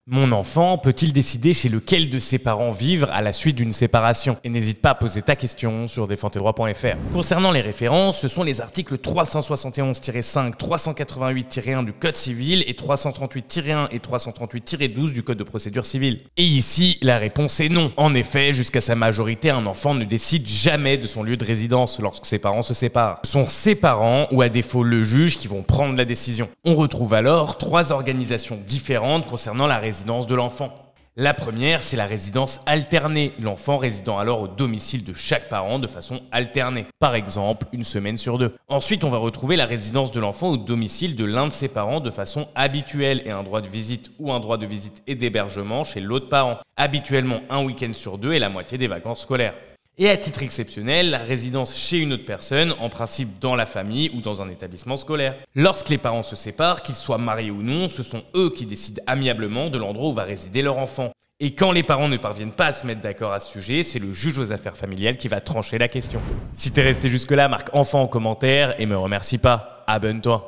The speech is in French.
Mon enfant peut-il décider chez lequel de ses parents vivre à la suite d'une séparation? Et n'hésite pas à poser ta question sur défendtesdroits.fr. Concernant les références, ce sont les articles 371-5, 388-1 du Code civil et 338-1 et 338-12 du Code de procédure civile. Et ici, la réponse est non. En effet, jusqu'à sa majorité, un enfant ne décide jamais de son lieu de résidence lorsque ses parents se séparent. Ce sont ses parents ou à défaut le juge qui vont prendre la décision. On retrouve alors trois organisations différentes concernant la résidence de l'enfant. La première, c'est la résidence alternée, l'enfant résidant alors au domicile de chaque parent de façon alternée, par exemple une semaine sur deux. Ensuite, on va retrouver la résidence de l'enfant au domicile de l'un de ses parents de façon habituelle et un droit de visite ou un droit de visite et d'hébergement chez l'autre parent, habituellement un week-end sur deux et la moitié des vacances scolaires. Et à titre exceptionnel, la résidence chez une autre personne, en principe dans la famille ou dans un établissement scolaire. Lorsque les parents se séparent, qu'ils soient mariés ou non, ce sont eux qui décident amiablement de l'endroit où va résider leur enfant. Et quand les parents ne parviennent pas à se mettre d'accord à ce sujet, c'est le juge aux affaires familiales qui va trancher la question. Si t'es resté jusque là, marque enfant en commentaire et me remercie pas. Abonne-toi.